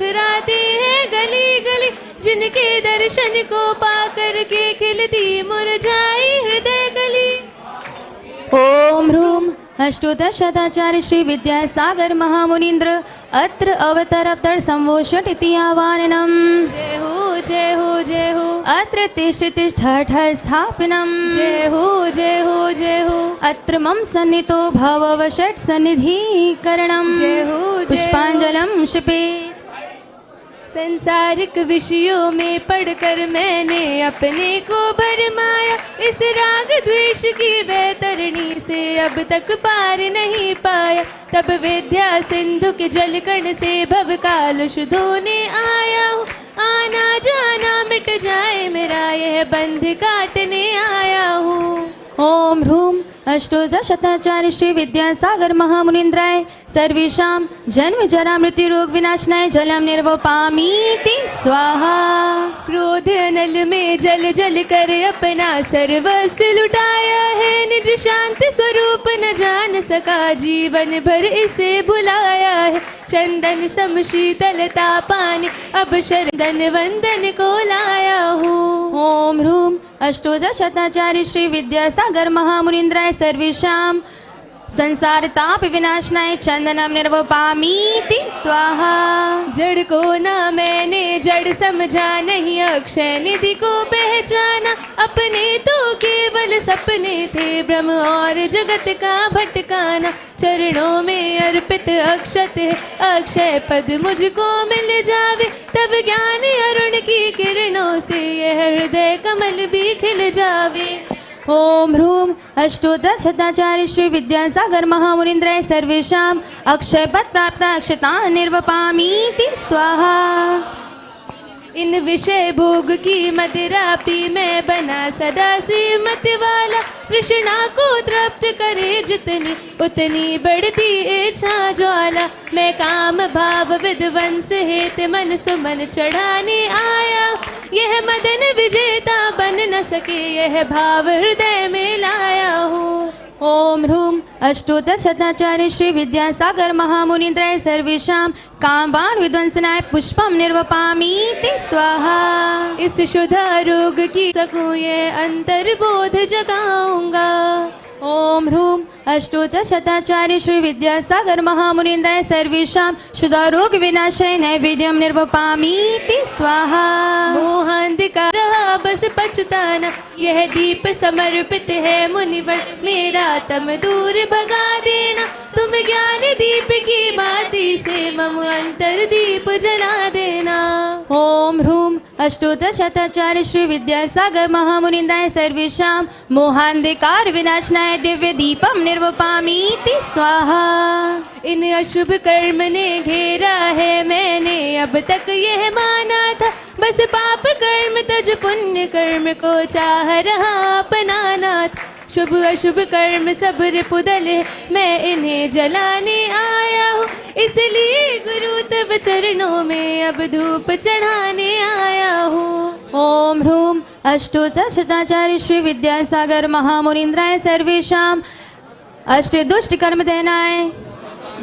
लखराते हैं गली गली, जिनके दर्शन को पाकर के खिलती मुरझाई हृदय कली। ओम ह्रूम अष्टोदशताचार्य श्री विद्यासागर महामुनीन्द्र अत्र अवतरवतर संवोषट इति आवाहनम्। जय हो जय हो जय हो। अत्र तिष्ठ स्थापनम्। जय हो जय हो जय हो। अत्र मम सन्नितो भववषट् सन्निधिकरणम्। जय हो जय हो। पुष्पांजलम् क्षिपेत्। संसारिक विषयों में पढ़कर मैंने अपने को भरमाया, इस राग द्वेष की वैतरणी से अब तक पार नहीं पाया। तब विद्या सिंधु के जलकण से भव कालुष धोने आया हूँ, आना जाना मिट जाए मेरा यह बंध काटने आया हूँ। ओम ह्रूम अष्टोदशताचार्य श्री विद्यासागर महामुनीन्द्राय सर्वेषां जन्म जरा मृत्यु रोग विनाशनाय जलम निर्वपामीति स्वाहा। क्रोध अनल में जल जल कर अपना सर्वस्व लुटाया है, निज शांत स्वरूप न जान सका जीवन भर इसे भुलाया है। चंदन सम शीतलता पानी अब शरदन वंदन को लाया हूँ। ओम ह्रूम अष्टोदशताचार्य श्री विद्यासागर महामुनीन्द्राय सर्वेषां संसार ताप विनाशनाय चंदनम निर्वपामीति स्वाहा। जड़ को ना मैंने जड़ समझा, नहीं अक्षय निधि को पहचाना। अपने तो केवल सपने थे भ्रम और जगत का भटकाना। चरणों में अर्पित अक्षत है, अक्षय पद मुझको मिल जावे, तब ज्ञान अरुण की किरणों से यह हृदय कमल भी खिल जावे। ओम ह्रूम अष्टोदशताचार्य श्री विद्यासागर महामुनीन्द्राय सर्वेषां अक्षय पद प्राप्त अक्षता निर्वपामीति स्वाहा। इन विषय भोग की मदिरा पी मैं बना सदा से मत वाला। तृष्णा को तृप्त करे जितनी उतनी बढ़ती इच्छा ज्वाला। मैं काम भाव विध्वंस हेत मन सुमन चढ़ाने आया, यह मदन विजेता बन न सके यह भाव हृदय में लाया हूँ। ओम ह्रूम अष्टोदशताचार्य श्री विद्यासागर महामुनीन्द्राय सर्वेषां कामबाण विध्वंसनाय पुष्पम निर्वपामीति स्वाहा। इस शुद्धा रोग की सकूं ये अंतर्बोध जगाऊंगा। ओम ह्रूम अष्टोदशताचार्य श्री विद्यासागर महामुनीन्द्राय सर्वेषां शुद्धारोग विनाशाय नैवेद्यम निर्वपामीति स्वाहा। मोहांधकार रहा बस पछताना, यह दीप समर्पित है मुनिवर मेरा तम दूर भगा देना। तुम ज्ञान दीप की बाती से मम अंतर दीप जला देना। ओम ह्रूम अष्टोदशताचार्य श्री विद्यासागर महामुनीन्द्राय सर्वेषां मोहांधकार विनाशनाय दिव्य दीपम निर्वपामीति स्वाहा। इन अशुभ कर्म ने घेरा है मैंने अब तक यह माना था, बस पाप कर्म तज पुण्य कर्म को चाह रहा अपनाना था। शुभ अशुभ कर्म सब रिपुदल है मैं इन्हें जलाने आया हूँ, इसलिए गुरु तब चरणों में अब धूप चढ़ाने आया हूँ। ओम ह्रूम अष्टोदशताचार्य श्री विद्यासागर महामुनीन्द्राय सर्वेषां अष्टदुष्ट कर्म देनाय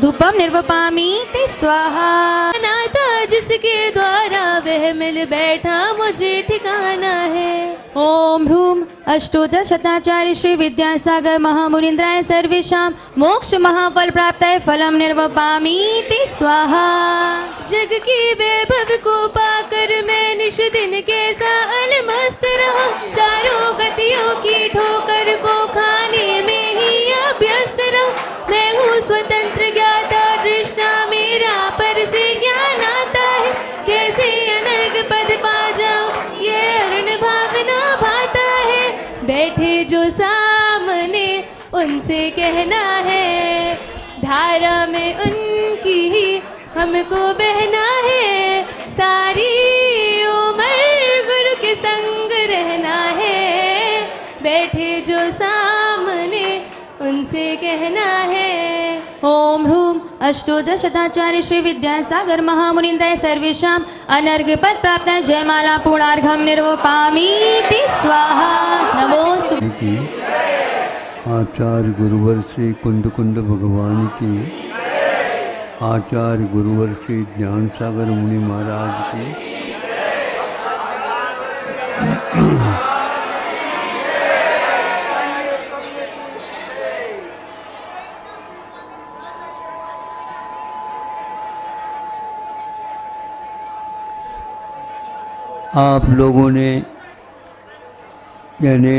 धूपम निर्वपामीति स्वाहा। नाथा जिसके द्वारा वह मिल बैठा मुझे ठिकाना है। ओम ह्रूम अष्टोदशताचार्य श्री विद्यासागर महामुनीन्द्राय सर्वेषां मोक्ष महाफल प्राप्ताय फलम निर्वपामीति स्वाहा। जग की वैभव को पाकर मैं निश दिन कैसा अलमस्त रहा, चारों गतियों की ठोकर को खाने में ही अभ्यस्त रहा। मैं हूँ स्वतंत्र ज्ञाता दृष्टा मेरा पर से ज्ञान आता है, कैसे अनर्ग पद पा जाऊं ये अरुण भावना भाता है। बैठे जो सामने उनसे कहना है, धारा में उनकी ही हमको बहना है। सारी उम्र गुरु के संग रहना है, बैठे जो सामने उनसे कहना है। ओम ह्रूम अष्टोदशताचार्य श्री विद्यासागर महामुनीन्द्राय सर्वेषां अनर्घ पद प्राप्त जयमाला पूर्णार्घम निर्वपामीति स्वाहा। नमोस्तुते। आचार्य गुरुवर श्री कुंद कुंद भगवान की आचार्य गुरुवर श्री ज्ञान सागर मुनि महाराज की। आप लोगों ने यानी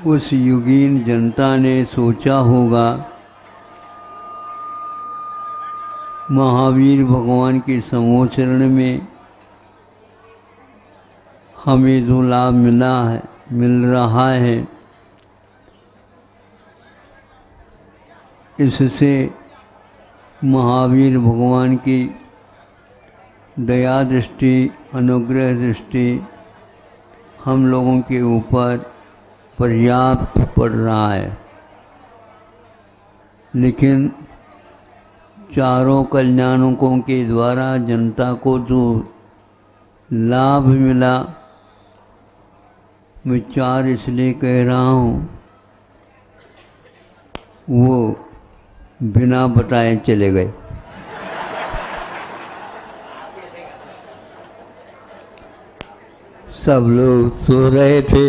उस युगीन जनता ने सोचा होगा महावीर भगवान के समोचरण में हमें जो लाभ मिल रहा है, इससे महावीर भगवान की दया दृष्टि, अनुग्रह दृष्टि हम लोगों के ऊपर पर्याप्त पड़ रहा है। लेकिन चारों कल्याणकों के द्वारा जनता को जो लाभ मिला, मैं चार इसलिए कह रहा हूँ, वो बिना बताए चले गए। सब लोग सो रहे थे।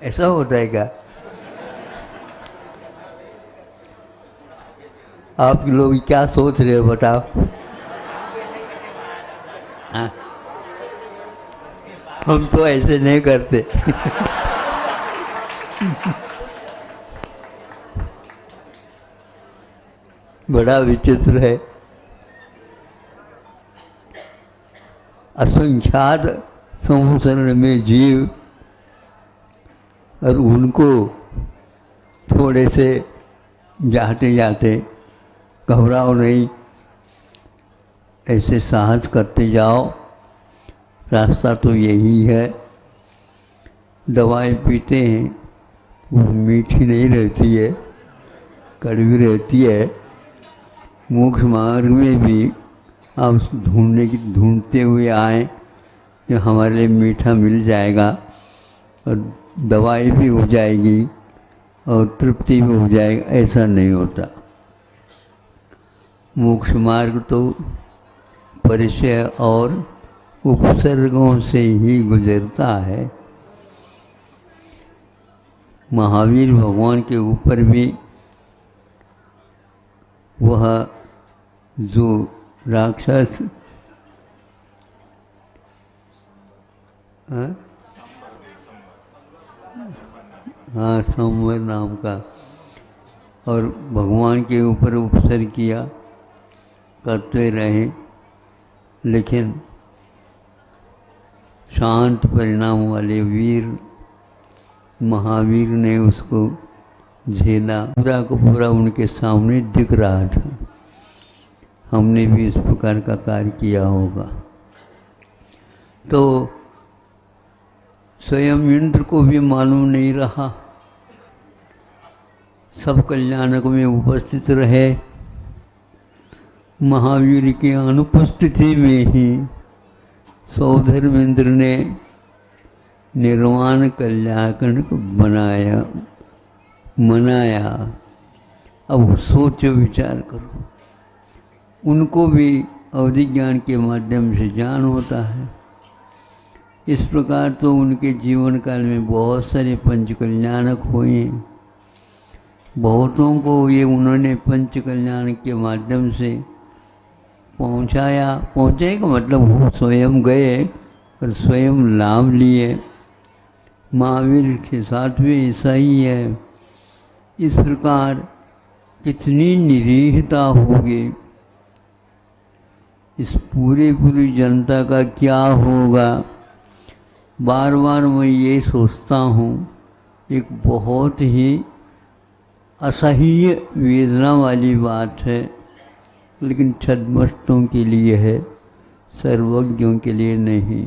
ऐसा होता है क्या? आप लोग क्या सोच रहे हो बताओ? हाँ? हम तो ऐसे नहीं करते। बड़ा विचित्र है। असंख्यात संवत्सर में जीव, और उनको थोड़े से जाते जाते घबराओ नहीं, ऐसे साहस करते जाओ। रास्ता तो यही है। दवाई पीते हैं, वो मीठी नहीं रहती है, कड़वी रहती है। मोक्ष मार्ग में भी आप ढूंढते हुए आए कि हमारे लिए मीठा मिल जाएगा और दवाई भी हो जाएगी और तृप्ति भी हो जाएगी, ऐसा नहीं होता। मोक्ष मार्ग तो परिचय और उपसर्गों से ही गुजरता है। महावीर भगवान के ऊपर भी वह जो राक्षस हाँ संवर नाम का, और भगवान के ऊपर उपसर्ग किया, करते रहे, लेकिन शांत परिणाम वाले वीर महावीर ने उसको झेला। पूरा को पूरा उनके सामने दिख रहा था। हमने भी इस प्रकार का कार्य किया होगा। तो स्वयं इंद्र को भी मालूम नहीं रहा, सब कल्याणक में उपस्थित रहे। महावीर की अनुपस्थिति में ही सौधर्मेंद्र ने निर्वाण कल्याण को मनाया। अब सोचो, विचार करो, उनको भी अवधि ज्ञान के माध्यम से ज्ञान होता है। इस प्रकार तो उनके जीवन काल में बहुत सारे पंच कल्याणक हुए। बहुतों को ये उन्होंने पंच कल्याण के माध्यम से पहुँचाए का मतलब वो स्वयं गए और स्वयं लाभ लिए। महावीर के साथ भी ऐसा ही है। इस प्रकार कितनी निरीहता होगी, इस पूरी जनता का क्या होगा। बार बार मैं ये सोचता हूँ, एक बहुत ही असह्य वेदना वाली बात है, लेकिन छद्मस्तों के लिए है, सर्वज्ञों के लिए नहीं।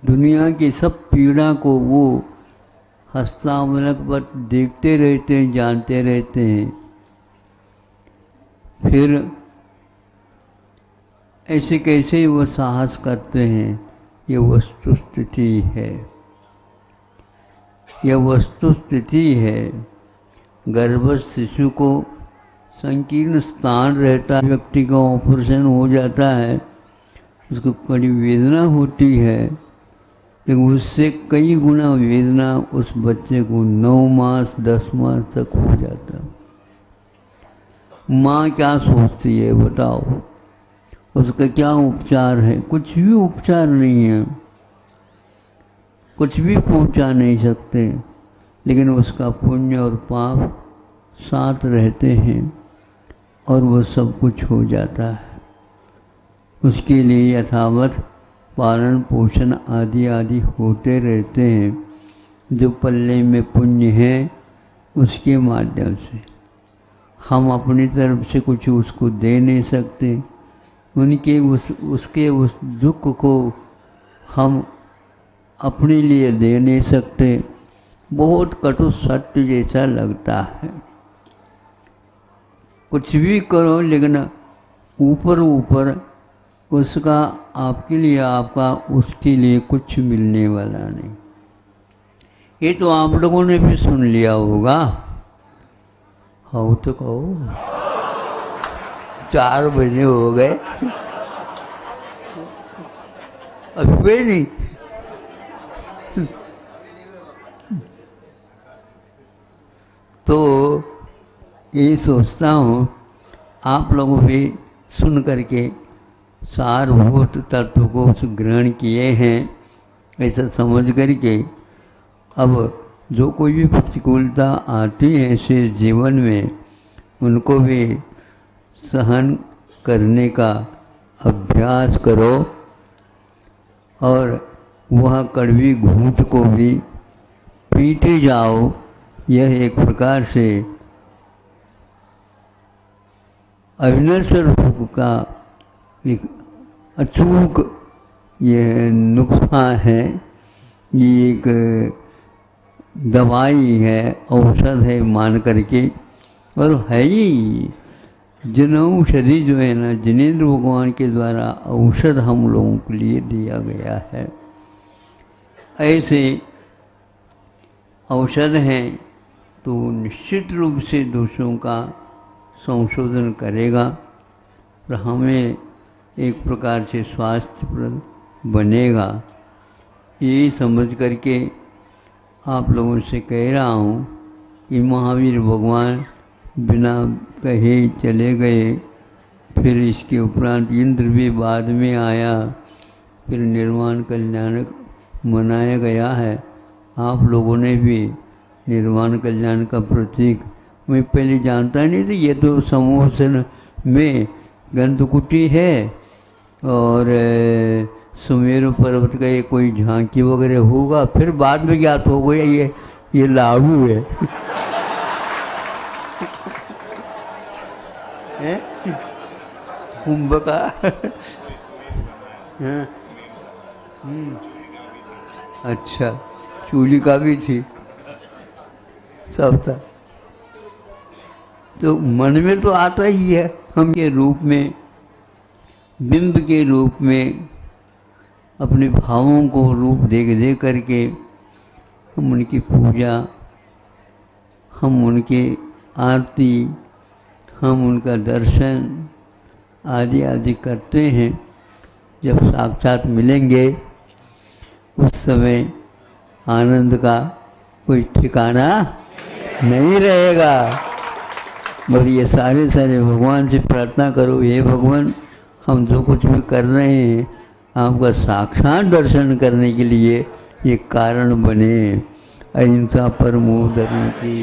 दुनिया की सब पीड़ा को वो हस्तामलक पर देखते रहते हैं, जानते रहते हैं। फिर ऐसे कैसे वो साहस करते हैं, ये वस्तुस्थिति है। यह वस्तु स्थिति है। गर्भस्थ शिशु को संकीर्ण स्थान रहता है, व्यक्ति का ऑपरेशन हो जाता है, उसको कड़ी वेदना होती है, लेकिन उससे कई गुना वेदना उस बच्चे को 9 मास 10 मास तक हो जाता है। माँ क्या सोचती है बताओ, उसका क्या उपचार है? कुछ भी उपचार नहीं है, कुछ भी पहुंचा नहीं सकते, लेकिन उसका पुण्य और पाप साथ रहते हैं और वो सब कुछ हो जाता है। उसके लिए यथावत पालन पोषण आदि आदि होते रहते हैं। जो पल्ले में पुण्य है उसके माध्यम से हम अपनी तरफ से कुछ उसको दे नहीं सकते, उनके उसके उस दुख को हम अपने लिए दे नहीं सकते। बहुत कटु सत्य जैसा लगता है। कुछ भी करो लेकिन ऊपर ऊपर उसका आपके लिए आपका उसके लिए कुछ मिलने वाला नहीं। ये तो आप लोगों ने भी सुन लिया होगा। हाँ तो कहो 4 महीने हो गए अभी नहीं। तो ये सोचता हूँ आप लोग भी सुन करके सारभूत तत्व को ग्रहण किए हैं, ऐसा समझ करके अब जो कोई भी प्रतिकूलता आती है ऐसे जीवन में उनको भी सहन करने का अभ्यास करो और वह कड़वी घूंट को भी पीटे जाओ। यह एक प्रकार से अविनश्वर सुख का एक अचूक यह नुस्खा है, ये एक दवाई है, औषध है मान करके, और है ही जनौषधि जो है ना, जिनेंद्र भगवान के द्वारा औषध हम लोगों के लिए दिया गया है। ऐसे औषध हैं तो निश्चित रूप से दोषों का संशोधन करेगा और हमें एक प्रकार से स्वास्थ्यप्रद बनेगा। ये समझ करके आप लोगों से कह रहा हूँ कि महावीर भगवान बिना कहे चले गए, फिर इसके उपरांत इंद्र भी बाद में आया, फिर निर्वाण कल्याणक मनाया गया है। आप लोगों ने भी निर्वाण कल्याण का प्रतीक, मैं पहले जानता नहीं था, ये तो समोसन में गंधकुटी है और सुमेरु पर्वत का ये कोई झांकी वगैरह होगा, फिर बाद में ज्ञात हो गया ये लाडू है। कुंभ का अच्छा, चूली का भी थी, सब था। तो मन में तो आता ही है, हम के रूप में, बिंब के रूप में अपने भावों को रूप दे करके हम उनकी पूजा, हम उनके आरती, हम उनका दर्शन आदि आदि करते हैं। जब साक्षात मिलेंगे उस समय आनंद का कोई ठिकाना नहीं रहेगा। और ये सारे भगवान से प्रार्थना करो, हे भगवान हम जो कुछ भी कर रहे हैं आपका साक्षात दर्शन करने के लिए ये कारण बने। अहिंसा परमो धर्म की